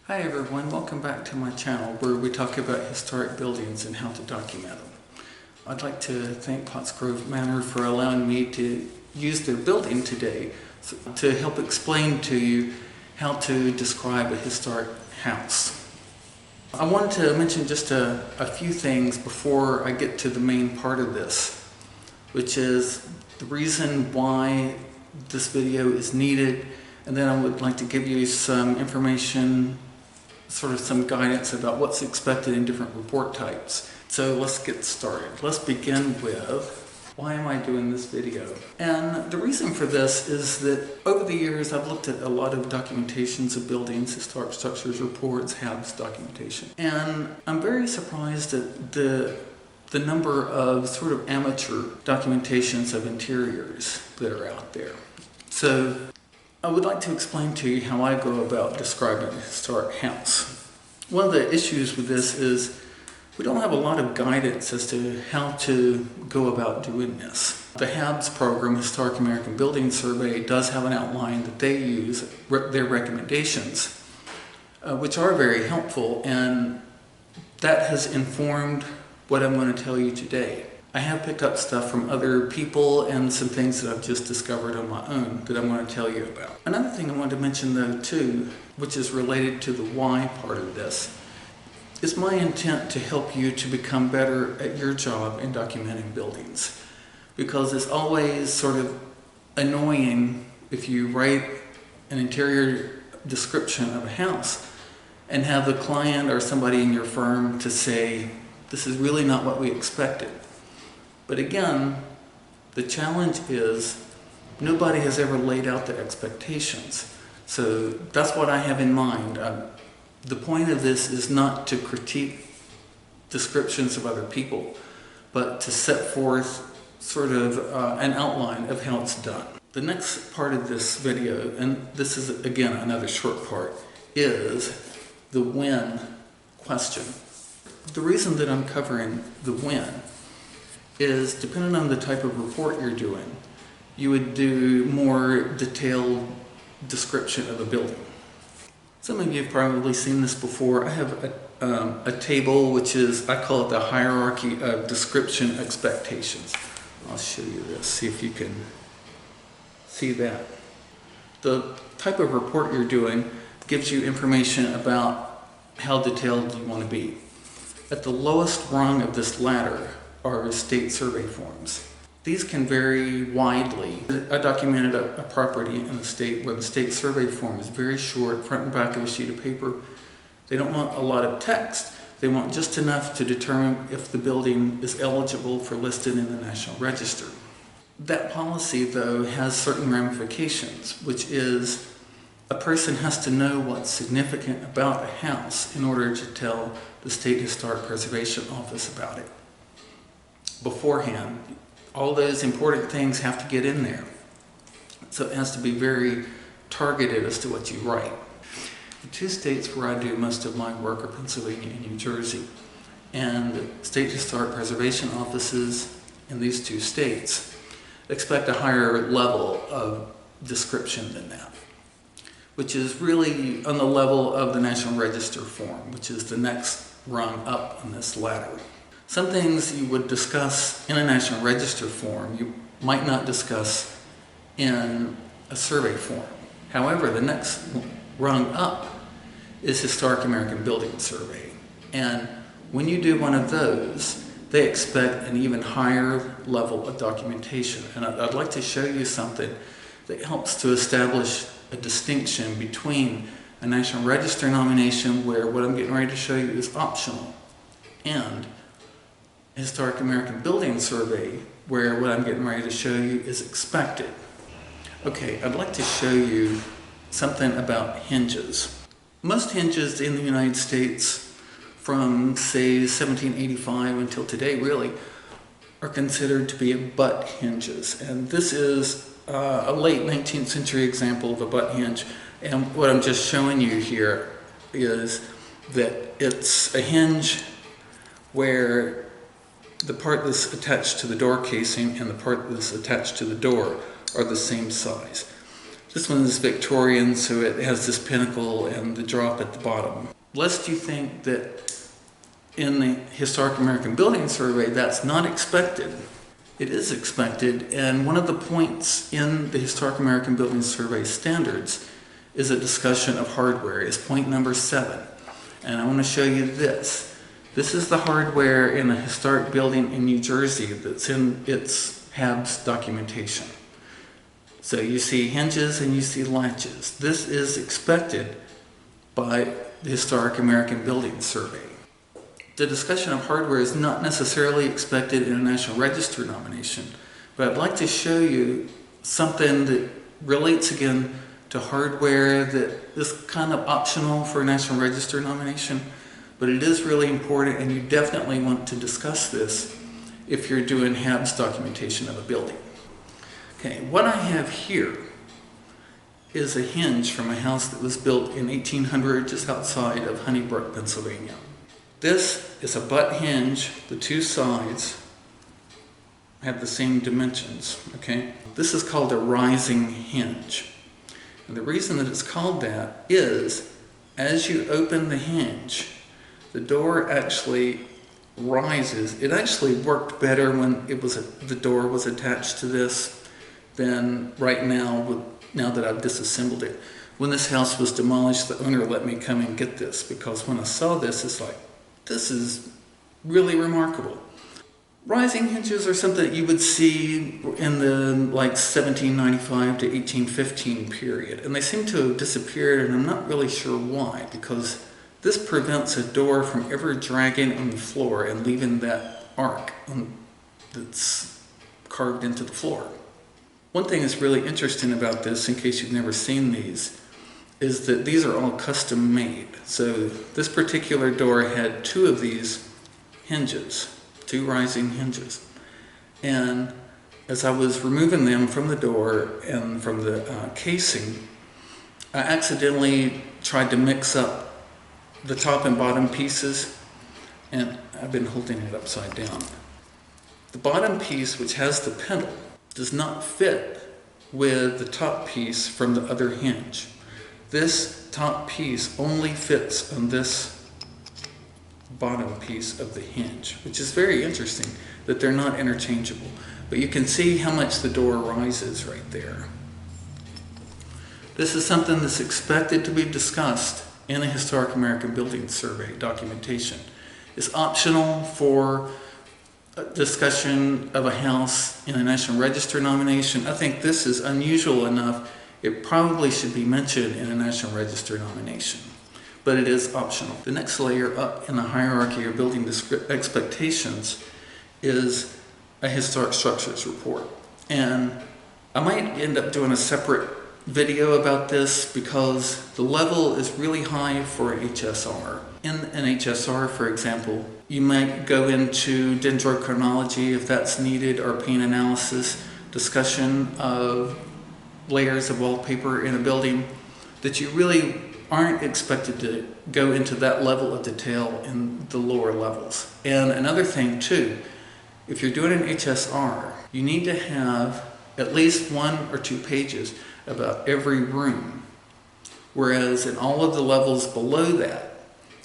Hi everyone, welcome back to my channel where we talk about historic buildings and how to document them. I'd like to thank Pottsgrove Manor for allowing me to use their building today to help explain to you how to describe a historic house. I wanted to mention just a few things before I get to the main part of this, which is the reason why this video is needed, and then I would like to give you some information, sort of some guidance about what's expected in different report types. So let's get started. Let's begin with, why am I doing this video? And the reason for this is that over the years I've looked at a lot of documentations of buildings, historic structures reports, HABs documentation. And I'm very surprised at the number of sort of amateur documentations of interiors that are out there. So I would like to explain to you how I go about describing a historic house. One of the issues with this is we don't have a lot of guidance as to how to go about doing this. The HABs program, Historic American Building Survey, does have an outline that they use, their recommendations, which are very helpful, and that has informed what I'm going to tell you today. I have picked up stuff from other people and some things that I've just discovered on my own that I'm going to tell you about. Another thing I wanted to mention though too, which is related to the why part of this, is my intent to help you to become better at your job in documenting buildings. Because it's always sort of annoying if you write an interior description of a house and have the client or somebody in your firm to say, this is really not what we expected. But again, the challenge is nobody has ever laid out the expectations. So that's what I have in mind. The point of this is not to critique descriptions of other people, but to set forth sort of an outline of how it's done. The next part of this video, and this is again another short part, is the when question. The reason that I'm covering the when is, depending on the type of report you're doing, you would do more detailed description of a building. Some of you have probably seen this before. I have a table which is, I call it the hierarchy of description expectations. I'll show you this, see if you can see that. The type of report you're doing gives you information about how detailed you want to be. At the lowest rung of this ladder are state survey forms. These can vary widely. I documented a property in the state where the state survey form is very short, front and back of a sheet of paper. They don't want a lot of text. They want just enough to determine if the building is eligible for listed in the National Register. That policy, though, has certain ramifications, which is a person has to know what's significant about a house in order to tell the State Historic Preservation Office about it beforehand. All those important things have to get in there. So it has to be very targeted as to what you write. The two states where I do most of my work are Pennsylvania and New Jersey. And the State Historic Preservation Offices in these two states expect a higher level of description than that, which is really on the level of the National Register form, which is the next rung up on this ladder. Some things you would discuss in a National Register form, you might not discuss in a survey form. However, the next rung up is Historic American Building Survey. And when you do one of those, they expect an even higher level of documentation. And I'd like to show you something that helps to establish a distinction between a National Register nomination, where what I'm getting ready to show you is optional, and Historic American Building Survey, where what I'm getting ready to show you is expected. Okay, I'd like to show you something about hinges. Most hinges in the United States from, say, 1785 until today, really, are considered to be butt hinges. And this is a late 19th century example of a butt hinge. And what I'm just showing you here is that it's a hinge where the part that's attached to the door casing and the part that's attached to the door are the same size. This one is Victorian, so it has this pinnacle and the drop at the bottom. Lest you think that in the Historic American Building Survey that's not expected, it is expected, and one of the points in the Historic American Building Survey standards is a discussion of hardware. It's point number 7. And I want to show you this. This is the hardware in a historic building in New Jersey that's in its HABS documentation. So you see hinges and you see latches. This is expected by the Historic American Building Survey. The discussion of hardware is not necessarily expected in a National Register nomination, but I'd like to show you something that relates again to hardware that is kind of optional for a National Register nomination, but it is really important, and you definitely want to discuss this if you're doing HABS documentation of a building. Okay, what I have here is a hinge from a house that was built in 1800 just outside of Honeybrook, Pennsylvania. This is a butt hinge. The two sides have the same dimensions, okay? This is called a rising hinge. And the reason that it's called that is as you open the hinge, the door actually rises. It actually worked better when the door was attached to this than right now, now that I've disassembled it. When this house was demolished, the owner let me come and get this, because when I saw this, it's like, this is really remarkable. Rising hinges are something that you would see in the 1795 to 1815 period, and they seem to have disappeared, and I'm not really sure why, because this prevents a door from ever dragging on the floor and leaving that arc that's carved into the floor. One thing that's really interesting about this, in case you've never seen these, is that these are all custom made. So this particular door had 2 of these hinges, 2 rising hinges. And as I was removing them from the door and from the casing, I accidentally tried to mix up the top and bottom pieces, and I've been holding it upside down. The bottom piece, which has the pintle, does not fit with the top piece from the other hinge. This top piece only fits on this bottom piece of the hinge, which is very interesting that they're not interchangeable. But you can see how much the door rises right there. This is something that's expected to be discussed in a Historic American Building Survey documentation. It's optional for a discussion of a house in a National Register nomination. I think this is unusual enough. It probably should be mentioned in a National Register nomination, but it is optional. The next layer up in the hierarchy of building expectations is a historic structures report. And I might end up doing a separate video about this because the level is really high for an HSR. In an HSR, for example, you might go into dendrochronology if that's needed, or paint analysis, discussion of layers of wallpaper in a building, that you really aren't expected to go into that level of detail in the lower levels. And another thing too, if you're doing an HSR, you need to have at least 1 or 2 pages about every room. Whereas in all of the levels below that,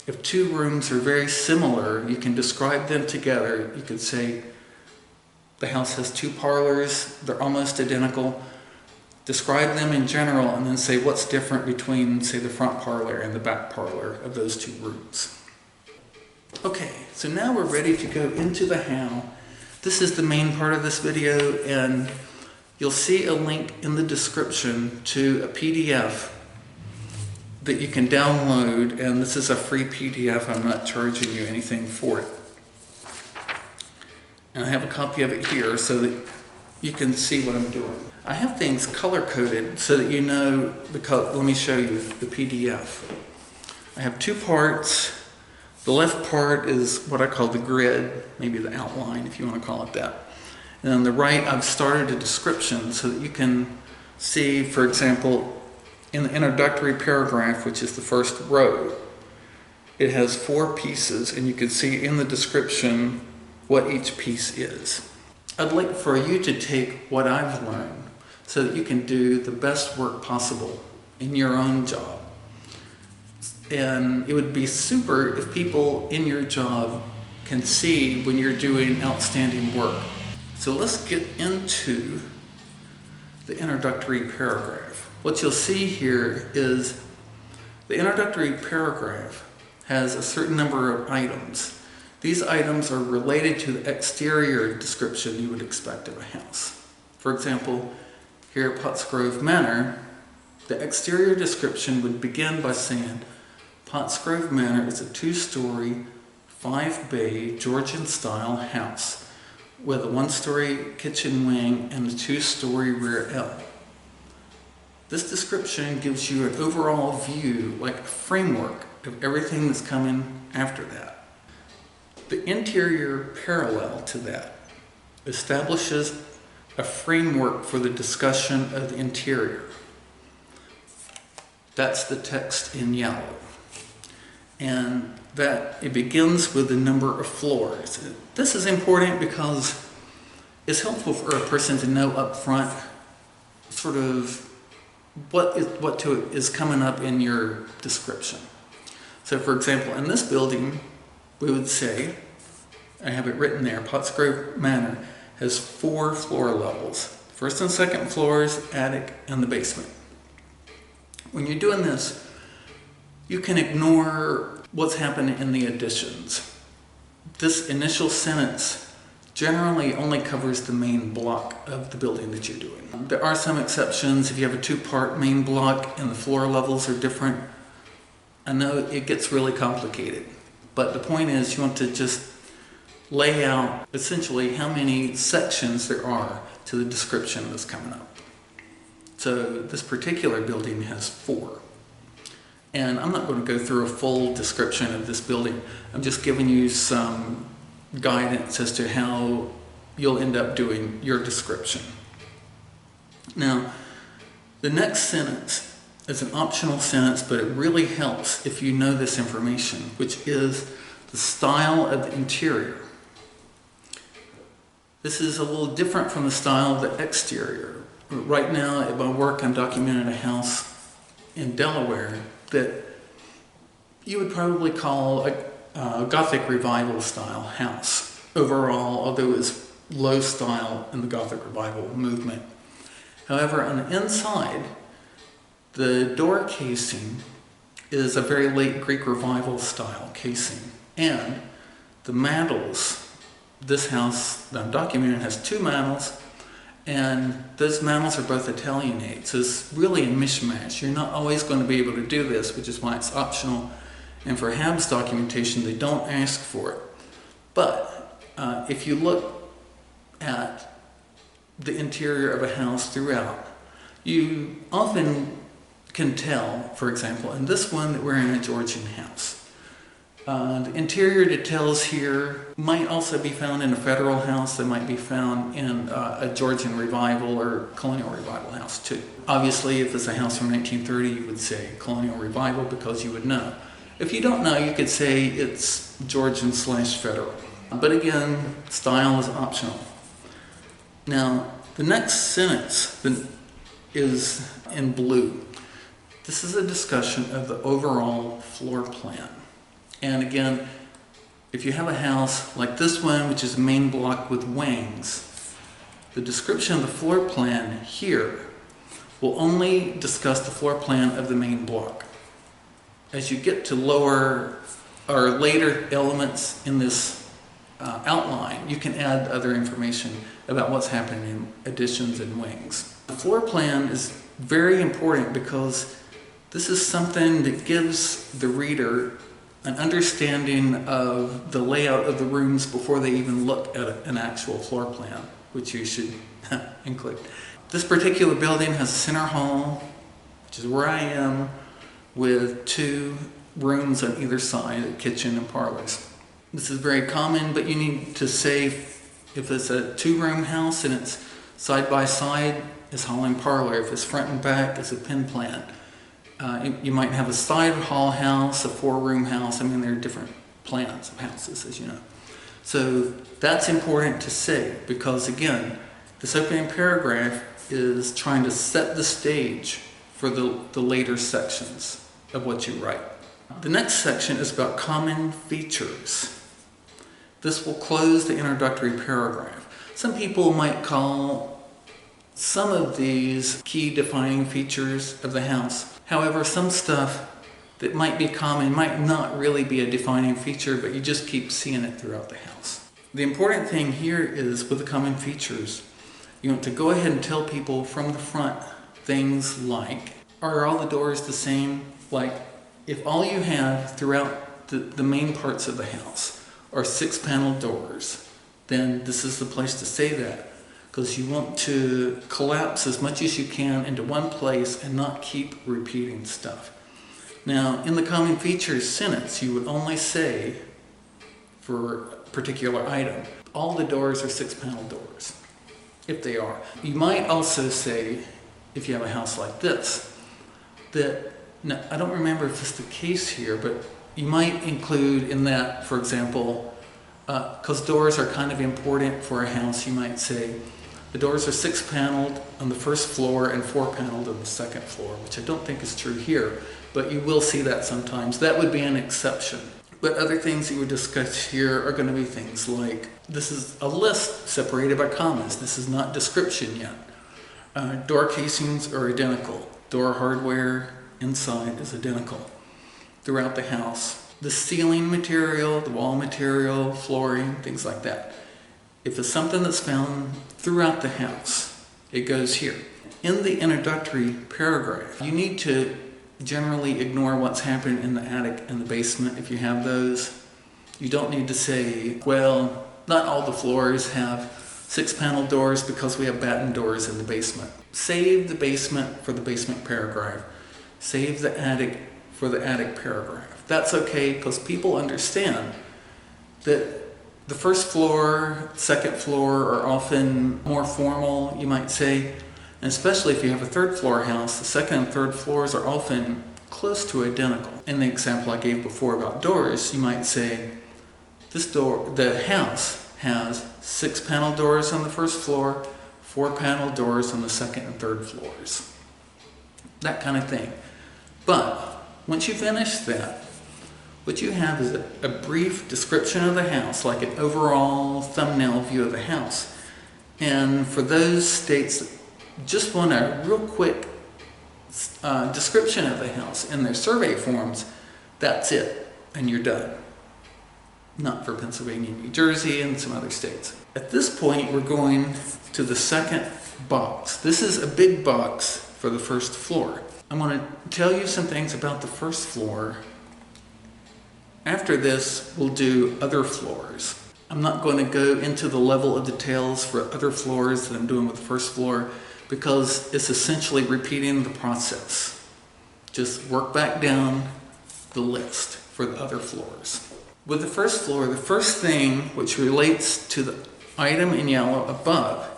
if 2 rooms are very similar, you can describe them together. You could say the house has 2 parlors, they're almost identical. Describe them in general and then say what's different between, say, the front parlor and the back parlor of those 2 rooms. Okay, so now we're ready to go into the how. This is the main part of this video, and you'll see a link in the description to a PDF that you can download, and this is a free PDF. I'm not charging you anything for it. And I have a copy of it here so that you can see what I'm doing. I have things color-coded so that you know the color. Let me show you the PDF. I have 2 parts. The left part is what I call the grid, maybe the outline if you want to call it that. And on the right, I've started a description so that you can see, for example, in the introductory paragraph, which is the first row, it has 4 pieces, and you can see in the description what each piece is. I'd like for you to take what I've learned so that you can do the best work possible in your own job. And it would be super if people in your job can see when you're doing outstanding work. So let's get into the introductory paragraph. What you'll see here is the introductory paragraph has a certain number of items. These items are related to the exterior description you would expect of a house. For example, here at Pottsgrove Manor, the exterior description would begin by saying, Pottsgrove Manor is a 2-story, 5-bay Georgian-style house with a 1-story kitchen wing and a 2-story rear L. This description gives you an overall view, like a framework of everything that's coming after that. The interior parallel to that establishes a framework for the discussion of the interior. That's the text in yellow. And that it begins with the number of floors. This is important because it's helpful for a person to know up front sort of what is coming up in your description. So for example, in this building, we would say, I have it written there, Pottsgrove Manor has 4 floor levels. First and second floors, attic, and the basement. When you're doing this, you can ignore what's happening in the additions. This initial sentence generally only covers the main block of the building that you're doing. There are some exceptions. If you have a 2-part main block and the floor levels are different, I know it gets really complicated. But the point is you want to just lay out essentially how many sections there are to the description that's coming up. So this particular building has 4. And I'm not going to go through a full description of this building. I'm just giving you some guidance as to how you'll end up doing your description. Now, the next sentence is an optional sentence, but it really helps if you know this information, which is the style of the interior. This is a little different from the style of the exterior. Right now, at my work, I'm documenting a house in Delaware that you would probably call a Gothic Revival style house overall, although it's low style in the Gothic Revival movement. However, on the inside, the door casing is a very late Greek Revival style casing. And the mantels, this house that I'm documenting has 2 mantels, and those mantels are both Italianate, so it's really a mishmash. You're not always going to be able to do this, which is why it's optional. And for HAB's documentation, they don't ask for it. But if you look at the interior of a house throughout, you often can tell, for example, in this one that we're in a Georgian house. The interior details here might also be found in a federal house. They might be found in a Georgian Revival or Colonial Revival house too. Obviously, if it's a house from 1930, you would say Colonial Revival because you would know. If you don't know, you could say it's Georgian/federal. But again, style is optional. Now, the next sentence is in blue. This is a discussion of the overall floor plan. And again, if you have a house like this one, which is a main block with wings, the description of the floor plan here will only discuss the floor plan of the main block. As you get to lower or later elements in this outline, you can add other information about what's happening in additions and wings. The floor plan is very important because this is something that gives the reader an understanding of the layout of the rooms before they even look at an actual floor plan, which you should include. This particular building has a center hall, which is where I am, with 2 rooms on either side, a kitchen and parlors. This is very common, but you need to say if it's a 2-room house and it's side by side, it's hall and parlor. If it's front and back, it's a pen plan. You might have a side hall house, a 4-room house. I mean, there are different plans of houses, as you know. So that's important to say because, again, this opening paragraph is trying to set the stage for the later sections of what you write. The next section is about common features. This will close the introductory paragraph. Some people might call some of these key defining features of the house. However, some stuff that might be common might not really be a defining feature, but you just keep seeing it throughout the house. The important thing here is with the common features, you want to go ahead and tell people from the front things like, are all the doors the same? Like, if all you have throughout the main parts of the house are 6-panel doors, then this is the place to say that, because you want to collapse as much as you can into one place and not keep repeating stuff. Now, in the common features sentence, you would only say, for a particular item, all the doors are 6-panel doors, if they are. You might also say, if you have a house like this, that, now, I don't remember if this is the case here, but you might include in that, for example, because doors are kind of important for a house, you might say, the doors are 6-paneled on the first floor and 4-paneled on the second floor, which I don't think is true here, but you will see that sometimes. That would be an exception. But other things you would discuss here are going to be things like, this is a list separated by commas. This is not description yet. Door casings are identical. Door hardware inside is identical throughout the house. The ceiling material, the wall material, flooring, things like that. If it's something that's found throughout the house, it goes here. In the introductory paragraph, you need to generally ignore what's happening in the attic and the basement if you have those. You don't need to say, well, not all the floors have 6-panel doors because we have batten doors in the basement. Save the basement for the basement paragraph. Save the attic for the attic paragraph. That's okay, because people understand that the first floor, second floor are often more formal, you might say. And especially if you have a third floor house, the second and third floors are often close to identical. In the example I gave before about doors, you might say, this door, the house has 6-panel doors on the first floor, 4-panel doors on the second and third floors. That kind of thing. But once you finish that, what you have is a brief description of the house, like an overall thumbnail view of the house. And for those states that just want a real quick description of the house in their survey forms, that's it, and you're done. Not for Pennsylvania, New Jersey, and some other states. At this point, we're going to the second box. This is a big box for the first floor. I'm going to tell you some things about the first floor. After this, we'll do other floors. I'm not going to go into the level of details for other floors that I'm doing with the first floor, because it's essentially repeating the process. Just work back down the list for the other floors. With the first floor, the first thing which relates to the item in yellow above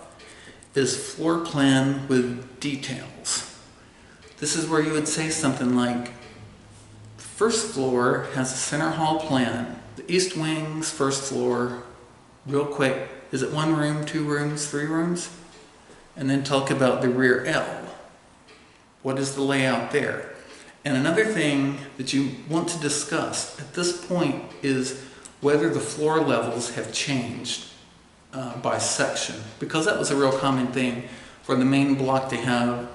is floor plan with details. This is where you would say something like, the first floor has a center hall plan. The east wing's first floor, real quick, is it 1 room, 2 rooms, 3 rooms? And then talk about the rear L. What is the layout there? And another thing that you want to discuss at this point is whether the floor levels have changed by section, because that was a real common thing for the main block to have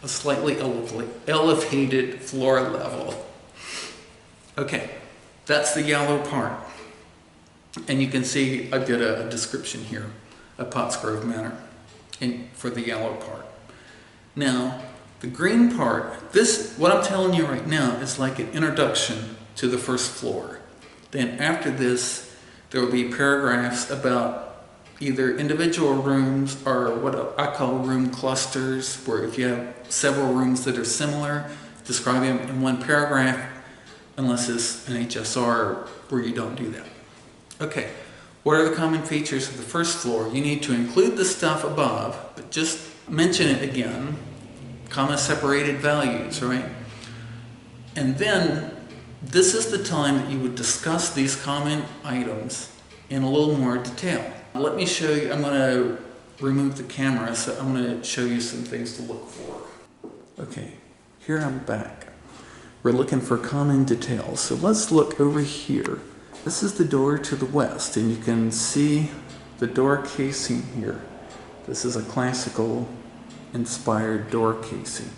a slightly elevated floor level. Okay, that's the yellow part. And you can see I've got a description here of Pottsgrove Manor for the yellow part. Now, the green part, what I'm telling you right now is like an introduction to the first floor. Then after this, there will be paragraphs about either individual rooms or what I call room clusters, where if you have several rooms that are similar, describe them in one paragraph, unless it's an HSR where you don't do that. Okay, what are the common features of the first floor? You need to include the stuff above, but just mention it again, comma separated values, right? And then this is the time that you would discuss these common items in a little more detail. Let me show you, I'm going to remove the camera, so I'm going to show you some things to look for. Okay, here I'm back. We're looking for common details, so let's look over here. This is the door to the west, and you can see the door casing here. This is a classical inspired door casing.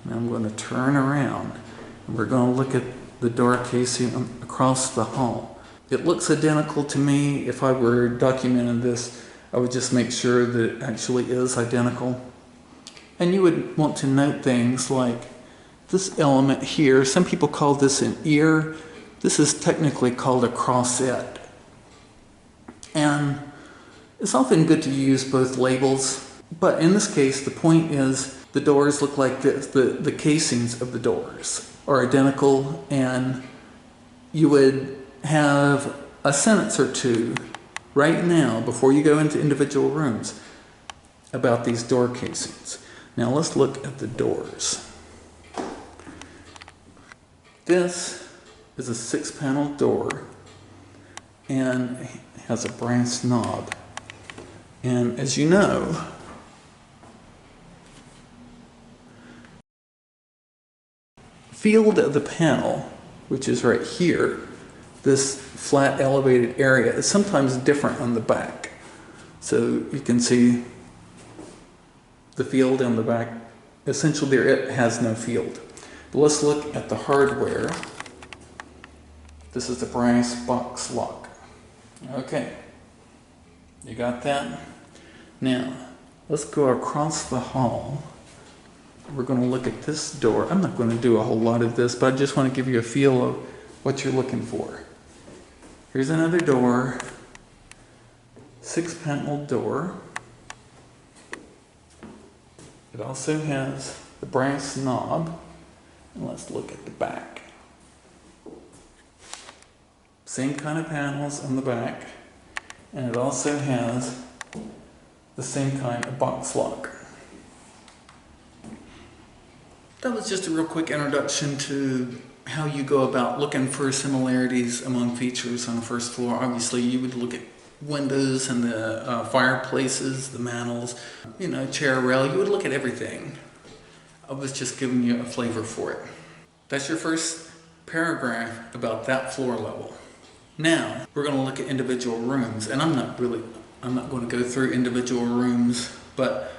Now I'm going to turn around, and we're going to look at the door casing across the hall. It looks identical to me. If I were documenting this, I would just make sure that it actually is identical. And you would want to note things like this element here. Some people call this an ear. This is technically called a crossette. And it's often good to use both labels, but in this case, the point is the doors look like this. The casings of the doors are identical, and you would have a sentence or two right now before you go into individual rooms about these door casings. Now let's look at the doors. This is a 6-panel door and has a brass knob. And as you know, field of the panel, which is right here, this flat elevated area, is sometimes different on the back. So you can see the field on the back. Essentially there it has no field. But let's look at the hardware. This is the brass box lock. Okay, you got that? Now, let's go across the hall. We're going to look at this door. I'm not going to do a whole lot of this, but I just want to give you a feel of what you're looking for. Here's another door, 6-panel door. It also has the brass knob. And let's look at the back. Same kind of panels on the back, and it also has the same kind of box lock. That was just a real quick introduction to how you go about looking for similarities among features on the first floor. Obviously, you would look at windows and the fireplaces, the mantels, chair rail. You would look at everything. I was just giving you a flavor for it. That's your first paragraph about that floor level. Now, we're going to look at individual rooms, and I'm not going to go through individual rooms, but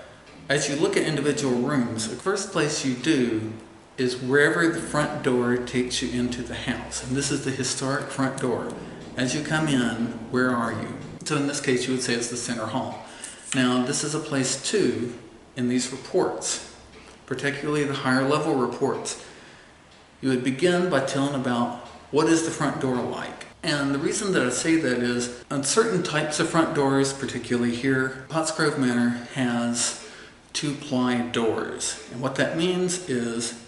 as you look at individual rooms, the first place you do is wherever the front door takes you into the house. And this is the historic front door. As you come in, where are you? So in this case, you would say it's the center hall. Now, this is a place too in these reports, particularly the higher level reports. You would begin by telling about what is the front door like. And the reason that I say that is on certain types of front doors, particularly here, Potts Grove Manor has 2-ply doors. And what that means is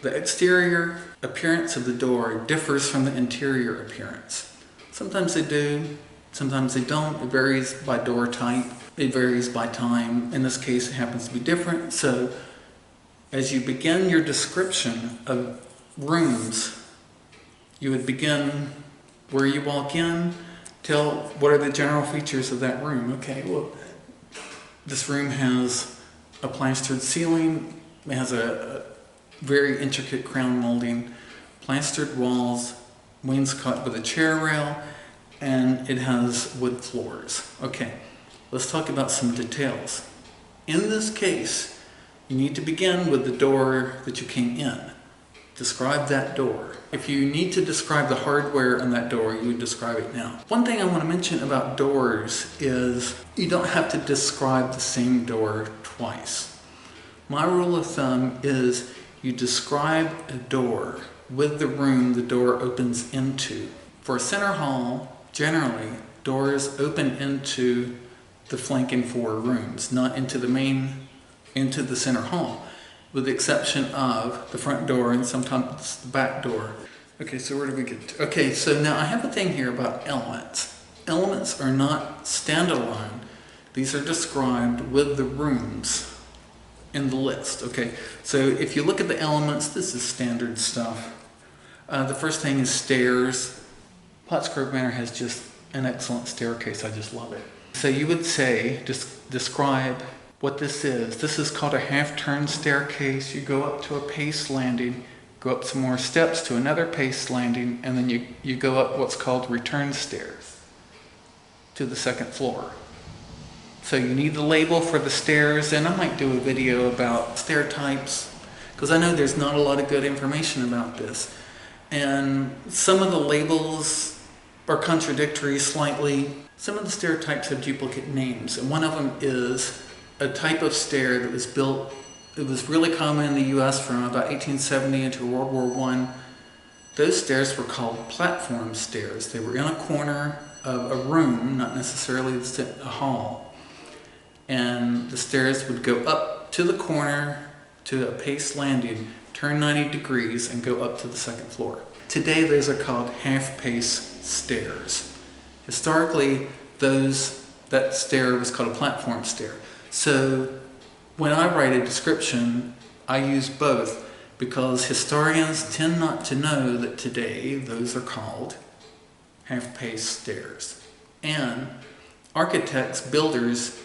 the exterior appearance of the door differs from the interior appearance. Sometimes they do, sometimes they don't. It varies by door type. It varies by time. In this case, it happens to be different. So as you begin your description of rooms, you would begin where you walk in, tell what are the general features of that room. Okay, well, this room has a plastered ceiling, it has a very intricate crown molding, plastered walls, wainscot with a chair rail, and it has wood floors. Okay, let's talk about some details. In this case, you need to begin with the door that you came in. Describe that door. If you need to describe the hardware on that door, you would describe it now. One thing I want to mention about doors is you don't have to describe the same door twice. My rule of thumb is you describe a door with the room the door opens into. For a center hall, generally, doors open into the flanking 4 rooms, not into the center hall, with the exception of the front door and sometimes the back door. Okay, so where do we get to? Okay, so now I have a thing here about elements. Elements are not standalone. These are described with the rooms in the list. Okay, so if you look at the elements, this is standard stuff. The first thing is stairs. Potts Grove Manor has just an excellent staircase. I just love it. So you would say, describe what this is. This is called a half-turn staircase. You go up to a pace landing, go up some more steps to another pace landing, and then you go up what's called return stairs to the second floor. So you need the label for the stairs, and I might do a video about stair types, because I know there's not a lot of good information about this. And some of the labels are contradictory slightly. Some of the stair types have duplicate names, and one of them is a type of stair that was built, it was really common in the US from about 1870 into World War I. Those stairs were called platform stairs. They were in a corner of a room, not necessarily a hall. And the stairs would go up to the corner to a pace landing, turn 90 degrees, and go up to the second floor. Today those are called half-pace stairs. Historically, that stair was called a platform stair. So when I write a description, I use both, because historians tend not to know that today those are called half-pace stairs. And architects, builders,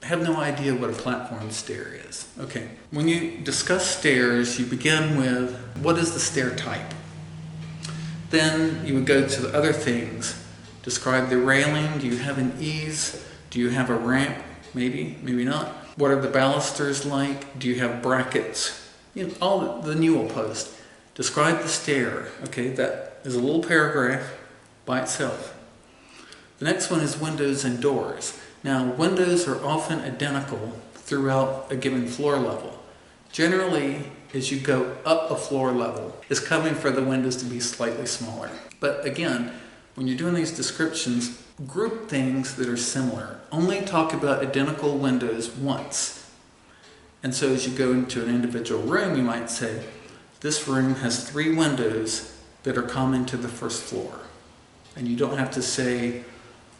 have no idea what a platform stair is. Okay, when you discuss stairs, you begin with, what is the stair type? Then you would go to the other things. Describe the railing. Do you have an ease? Do you have a ramp? Maybe, maybe not. What are the balusters like? Do you have brackets? You know, all the newel post. Describe the stair. Okay, that is a little paragraph by itself. The next one is windows and doors. Now, windows are often identical throughout a given floor level. Generally, as you go up a floor level, it's coming for the windows to be slightly smaller. But again, when you're doing these descriptions, group things that are similar. Only talk about identical windows once. And so as you go into an individual room, you might say, this room has 3 windows that are common to the first floor. And you don't have to say,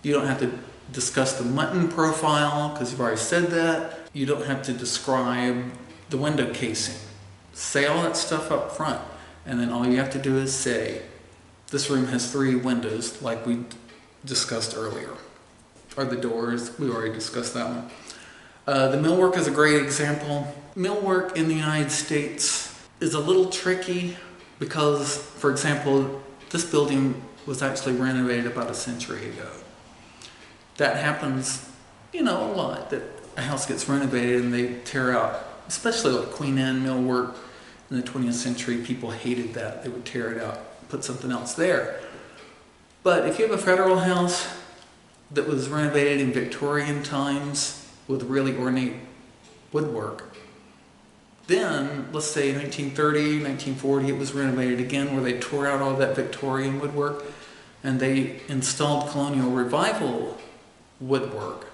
you don't have to discuss the mutton profile, because you've already said that. You don't have to describe the window casing. Say all that stuff up front, and then all you have to do is say, this room has 3 windows, like we discussed earlier. Or the doors, we already discussed that one. The millwork is a great example. Millwork in the United States is a little tricky because, for example, this building was actually renovated about a century ago. That happens, you know, a lot, that a house gets renovated and they tear out, especially like Queen Anne millwork in the 20th century. People hated that. They would tear it out, put something else there. But if you have a federal house that was renovated in Victorian times with really ornate woodwork, then, let's say 1930, 1940, it was renovated again where they tore out all that Victorian woodwork and they installed colonial revival woodwork,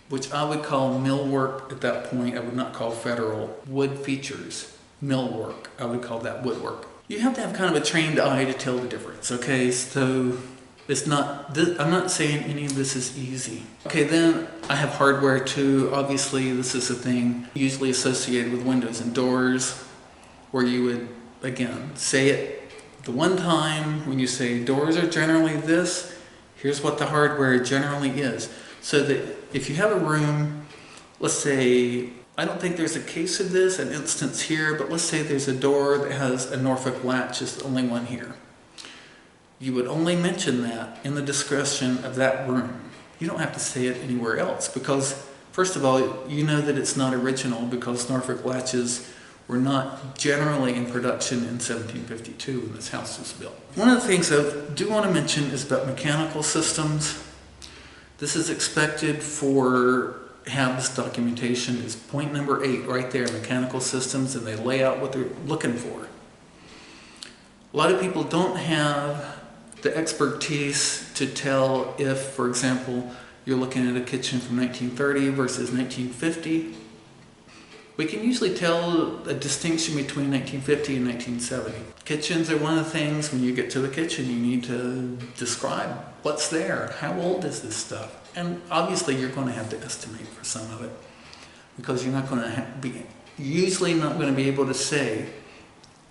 which I would call millwork at that point. I would not call federal wood features millwork. I would call that woodwork. You have to have kind of a trained eye to tell the difference, okay? So it's not, I'm not saying any of this is easy. Okay, then I have hardware too. Obviously, this is a thing usually associated with windows and doors, where you would, again, say it the one time when you say doors are generally this, here's what the hardware generally is. So that if you have a room, let's say, I don't think there's a case of this, an instance here, but let's say there's a door that has a Norfolk latch, it's the only one here. You would only mention that in the description of that room. You don't have to say it anywhere else because, first of all, you know that it's not original because Norfolk latches were not generally in production in 1752 when this house was built. One of the things I do want to mention is about mechanical systems. This is expected for HAB's documentation is point number 8 right there, mechanical systems, and they lay out what they're looking for. A lot of people don't have the expertise to tell if, for example, you're looking at a kitchen from 1930 versus 1950. We can usually tell a distinction between 1950 and 1970. Kitchens are one of the things, when you get to the kitchen, you need to describe what's there, how old is this stuff. And obviously you're going to have to estimate for some of it because you're not going to be, usually not going to be able to say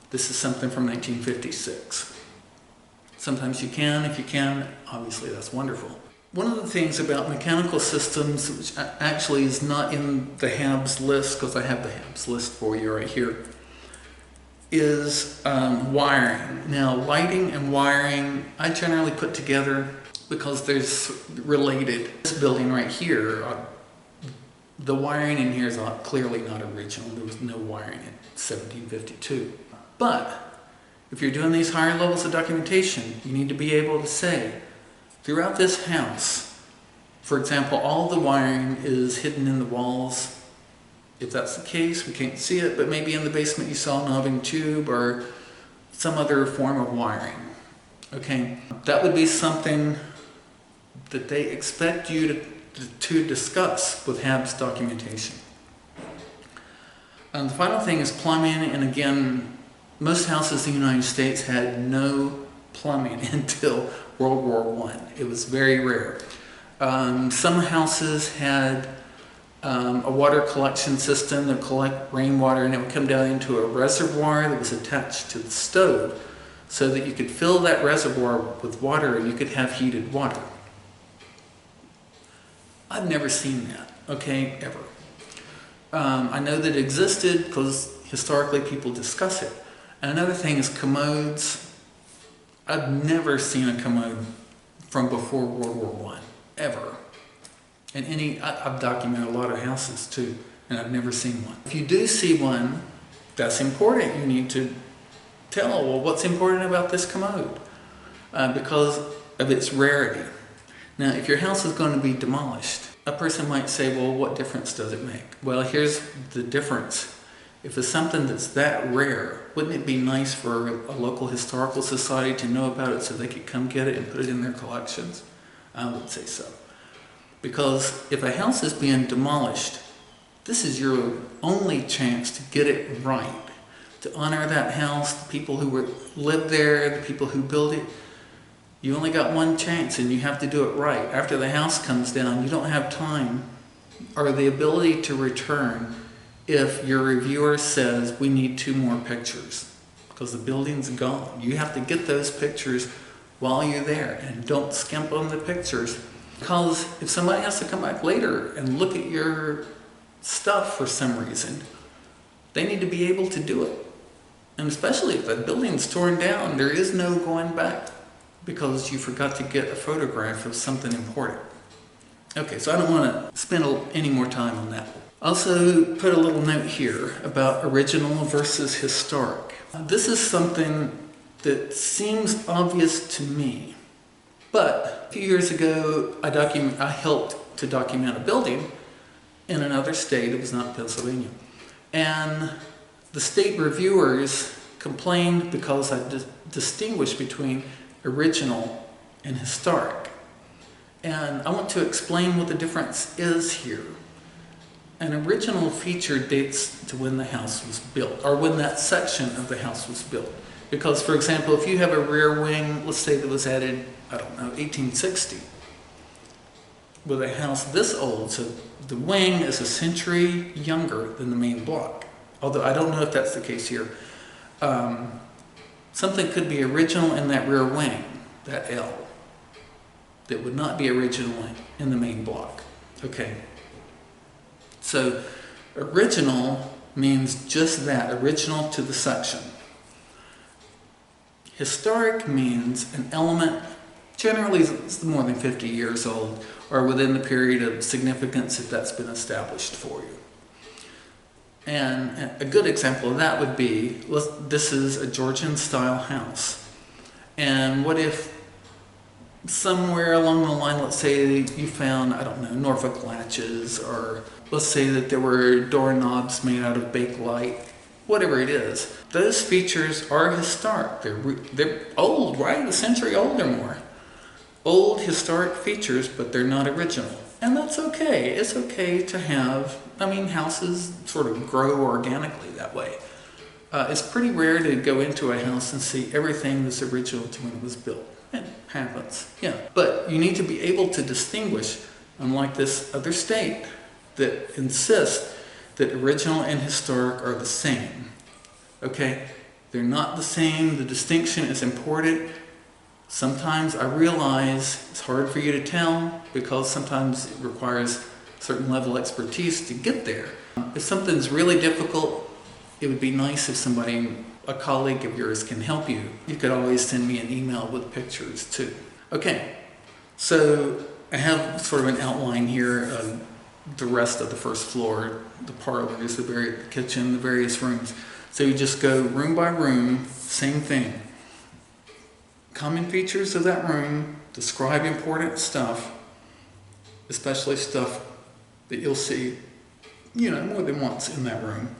this is something from 1956. Sometimes you can. If you can, obviously that's wonderful. One of the things about mechanical systems, which actually is not in the HABS list, because I have the HABS list for you right here, is wiring. Now, lighting and wiring, I generally put together because there's related. This building right here, the wiring in here is clearly not original. There was no wiring in 1752. But if you're doing these higher levels of documentation, you need to be able to say, throughout this house, for example, all the wiring is hidden in the walls. If that's the case, we can't see it, but maybe in the basement you saw an oven tube or some other form of wiring. Okay, that would be something that they expect you to discuss with HABS documentation. The final thing is plumbing, and again, most houses in the United States had no plumbing until World War I. It was very rare. Some houses had a water collection system that would collect rainwater, and it would come down into a reservoir that was attached to the stove so that you could fill that reservoir with water and you could have heated water. I've never seen that, okay, ever. I know that it existed because historically people discuss it. And another thing is commodes. I've never seen a commode from before World War I, ever. And I've documented a lot of houses too, and I've never seen one. If you do see one, that's important. You need to tell, well, what's important about this commode? Because of its rarity. Now, if your house is going to be demolished, a person might say, well, what difference does it make? Well, here's the difference. If it's something that's that rare, wouldn't it be nice for a local historical society to know about it so they could come get it and put it in their collections? I would say so. Because if a house is being demolished, this is your only chance to get it right, to honor that house, the people who lived there, the people who built it. You only got one chance and you have to do it right. After the house comes down, you don't have time or the ability to return if your reviewer says we need 2 more pictures because the building's gone. You have to get those pictures while you're there, and don't skimp on the pictures, because if somebody has to come back later and look at your stuff for some reason, they need to be able to do it. And especially if the building's torn down, there is no going back because you forgot to get a photograph of something important. Okay, so I don't want to spend any more time on that. Also put a little note here about original versus historic. This is something that seems obvious to me, but a few years ago I helped to document a building in another state. It was not Pennsylvania. And the state reviewers complained because I distinguished between original and historic. And I want to explain what the difference is here. An original feature dates to when the house was built, or when that section of the house was built. Because, for example, if you have a rear wing, let's say that was added, I don't know, 1860, with a house this old, so the wing is a century younger than the main block. Although I don't know if that's the case here. Something could be original in that rear wing, that L, that would not be original in the main block. Okay. So original means just that, original to the section. Historic means an element, generally it's more than 50 years old, or within the period of significance if that's been established for you. And a good example of that would be, this is a Georgian style house. And what if somewhere along the line, let's say you found, I don't know, Norfolk latches, or let's say that there were doorknobs made out of Bakelite, whatever it is. Those features are historic. They're old, right? A century old or more. Old historic features, but they're not original. And that's okay. It's okay to have, houses sort of grow organically that way. It's pretty rare to go into a house and see everything that's original to when it was built. It happens, yeah. But you need to be able to distinguish, unlike this other state that insists that original and historic are the same. Okay? They're not the same. The distinction is important. Sometimes I realize it's hard for you to tell because sometimes it requires a certain level of expertise to get there. If something's really difficult, it would be nice if somebody, a colleague of yours, can help you. You could always send me an email with pictures too. Okay, so I have sort of an outline here of the rest of the first floor, the parlors, the kitchen, the various rooms. So you just go room by room, same thing. Common features of that room, describe important stuff, especially stuff that you'll see, more than once in that room.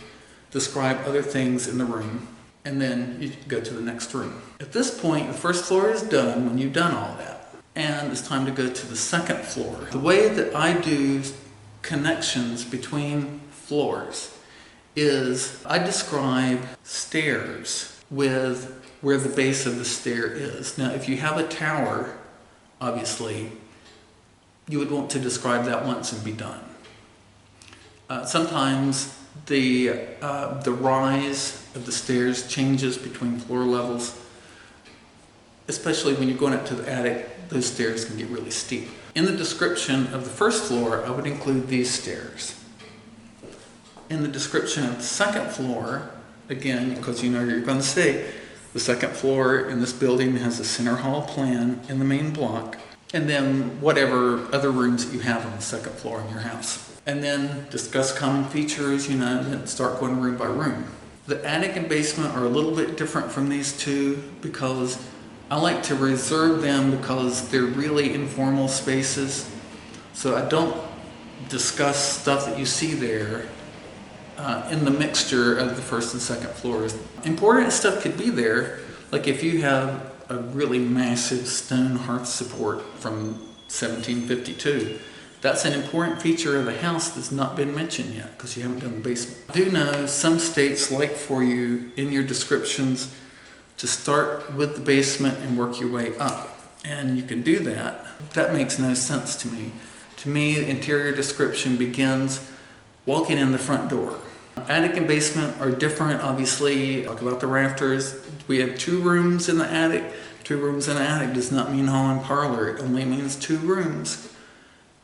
Describe other things in the room, and then you go to the next room. At this point, the first floor is done when you've done all that, and it's time to go to the second floor. The way that I do connections between floors is I describe stairs with where the base of the stair is. Now, if you have a tower, obviously, you would want to describe that once and be done. Sometimes the rise of the stairs changes between floor levels, especially when you're going up to the attic. Those stairs can get really steep. In the description of the first floor, I would include these stairs. In the description of the second floor, again, because you're going to stay, the second floor in this building has a center hall plan in the main block, and then whatever other rooms that you have on the second floor in your house. And then discuss common features, and start going room by room. The attic and basement are a little bit different from these two because I like to reserve them because they're really informal spaces. So I don't discuss stuff that you see there in the mixture of the first and second floors. Important stuff could be there, like if you have a really massive stone hearth support from 1752. That's an important feature of the house that's not been mentioned yet because you haven't done the basement. I do know some states like for you in your descriptions to start with the basement and work your way up. And you can do that. That makes no sense to me. To me, the interior description begins walking in the front door. Attic and basement are different, obviously. Talk about the rafters. We have 2 rooms in the attic. 2 rooms in the attic does not mean hall and parlor. It only means 2 rooms.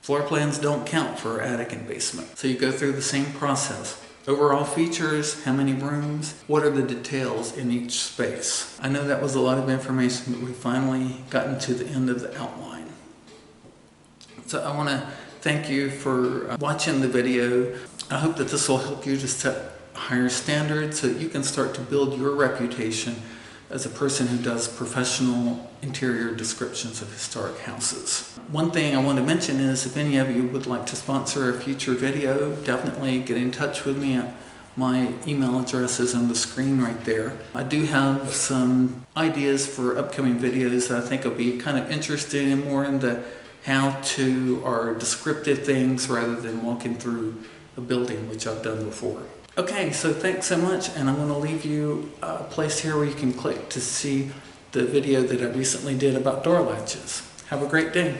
Floor plans don't count for attic and basement. So you go through the same process. Overall features, how many rooms, what are the details in each space. I know that was a lot of information, but we've finally gotten to the end of the outline. So I want to thank you for watching the video. I hope that this will help you to set higher standards so that you can start to build your reputation as a person who does professional interior descriptions of historic houses. One thing I want to mention is if any of you would like to sponsor a future video, definitely get in touch with me. My email address is on the screen right there. I do have some ideas for upcoming videos that I think will be kind of interesting and more in the how-to or descriptive things rather than walking through a building, which I've done before. Okay, so thanks so much, and I'm going to leave you a place here where you can click to see the video that I recently did about door latches. Have a great day.